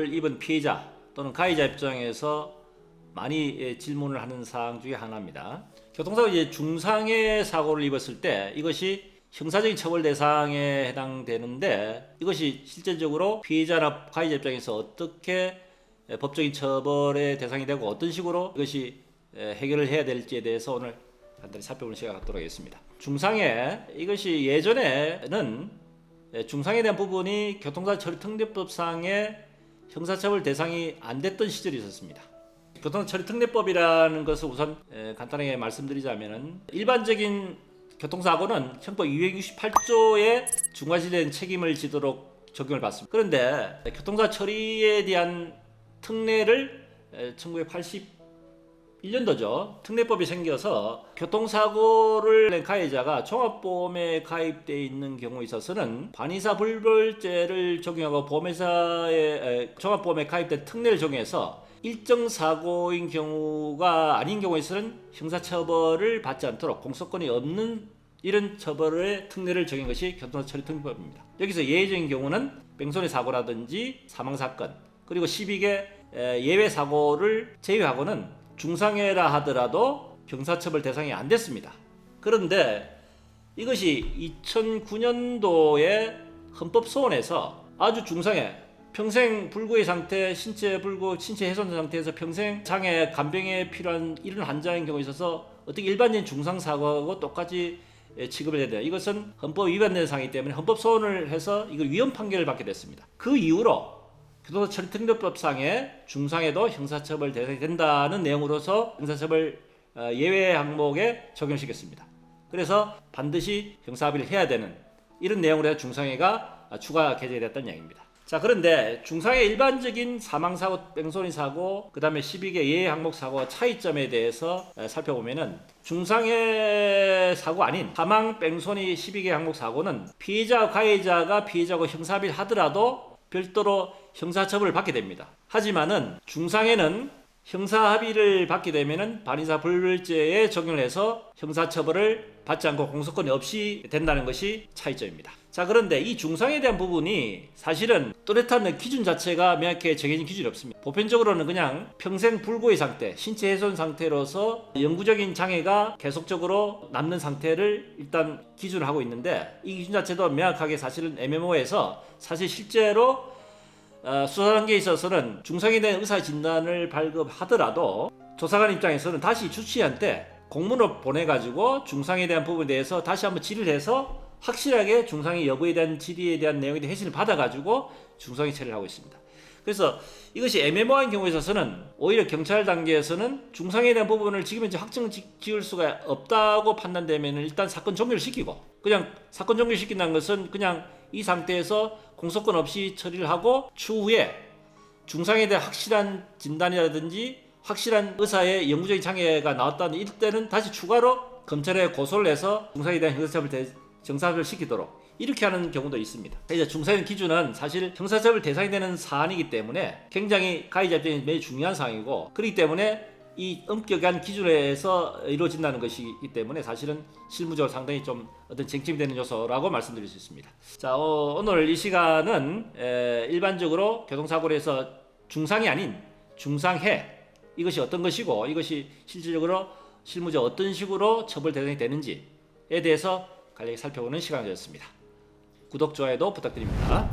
사고를 입은 피해자 또는 가해자 입장에서 많이 질문을 하는 사항 중에 하나입니다. 교통사고 중상해 사고를 입었을 때 이것이 형사적인 처벌 대상에 해당되는데 이것이 실질적으로 피해자나 가해자 입장에서 어떻게 법적인 처벌의 대상이 되고 어떤 식으로 이것이 해결을 해야 될지에 대해서 오늘 간단히 살펴보는 시간을 갖도록 하겠습니다. 중상해 이것이 예전에는 중상해에 대한 부분이 교통사고 처리 특례법상의 형사처벌 대상이 안 됐던 시절이 있었습니다. 교통사고 처리 특례법이라는 것을 우선 간단하게 말씀드리자면은 일반적인 교통사고는 형법 268조에 중과실된 책임을 지도록 적용을 받습니다. 그런데 교통사고 처리에 대한 특례를 1981년도죠. 특례법이 생겨서 교통사고를 낸 가해자가 종합보험에 가입되어 있는 경우에 있어서는 반의사 불벌죄를 적용하고 보험회사의 종합보험에 가입된 특례를 적용해서 일정 사고인 경우가 아닌 경우에서는 형사처벌을 받지 않도록 공소권이 없는 이런 처벌의 특례를 적용한 것이 교통사고 처리 특례법입니다. 여기서 예외적인 경우는 뺑소니 사고라든지 사망사건 그리고 12개 예외 사고를 제외하고는 중상해라 하더라도 형사처벌 대상이 안 됐습니다. 그런데 이것이 2009년도에 헌법소원에서 아주 중상해 평생 불구의 상태, 신체 불구, 신체 훼손 상태에서 평생 장애, 간병에 필요한 이런 환자인 경우에 있어서 어떻게 일반적인 중상사고하고 똑같이 취급을 해야 돼요. 이것은 헌법 위반된 사항이기 때문에 헌법 소원을 해서 이걸 위헌 판결을 받게 됐습니다. 그 이후로 교통사고 처리 특례법상의 중상해도 형사처벌 대상이 된다는 내용으로서 형사처벌 예외 항목에 적용시켰습니다. 그래서 반드시 형사합의를 해야 되는 이런 내용으로 해서 중상해가 추가 개정됐다는 이야기입니다. 자, 그런데 중상해 일반적인 사망사고, 뺑소니 사고, 그 다음에 12개 예외 항목 사고와 차이점에 대해서 살펴보면은 중상해 사고 아닌 사망, 뺑소니 12개 항목 사고는 피해자, 가해자가 피해자고 형사합의를 하더라도 별도로 형사처벌을 받게 됩니다. 하지만은 중상해는 형사합의를 받게 되면은 반의사 불벌죄에 적용을 해서 형사처벌을 받지 않고 공소권이 없이 된다는 것이 차이점입니다. 자, 그런데 이 중상해에 대한 부분이 사실은 뚜렷한 기준 자체가 명확하게 정해진 기준이 없습니다. 보편적으로는 그냥 평생 불구의 상태, 신체 훼손 상태로서 영구적인 장애가 계속적으로 남는 상태를 일단 기준을 하고 있는데 이 기준 자체도 명확하게 사실은 애매모호해서 사실 실제로 수사 단계에 있어서는 중상해에 대한 의사 진단을 발급하더라도 조사관 입장에서는 다시 주치의한테 공문을 보내가지고 중상해에 대한 부분에 대해서 다시 한번 질의를 해서 확실하게 중상해 여부에 대한 질의에 대한 내용에 대한 해신을 받아가지고 중상해 처리를 하고 있습니다. 그래서 이것이 애매모호한 경우에 있어서는 오히려 경찰 단계에서는 중상해에 대한 부분을 지금 현재 확정 지을 수가 없다고 판단되면 일단 사건 종료를 시키고 그냥 사건 종료를 시킨다는 것은 그냥 이 상태에서 공소권 없이 처리를 하고 추후에 중상해에 대한 확실한 진단이라든지 확실한 의사의 영구적인 장애가 나왔다는 이때는 다시 추가로 검찰에 고소를 해서 중상해에 대한 형사처벌을 시키도록 이렇게 하는 경우도 있습니다. 이제 중상해 기준은 사실 형사처벌 대상이 되는 사안이기 때문에 굉장히 가해자 입장에 매우 중요한 사항이고 그렇기 때문에 이 엄격한 기준에서 이루어진다는 것이기 때문에 사실은 실무적으로 상당히 좀 어떤 쟁점이 되는 요소라고 말씀드릴 수 있습니다. 자, 오늘 이 시간은 일반적으로 교통사고로 해서 중상이 아닌 중상해 이것이 어떤 것이고 이것이 실질적으로 실무적 어떤 식으로 처벌 대상이 되는지에 대해서 간략히 살펴보는 시간이었습니다. 구독, 좋아요도 부탁드립니다.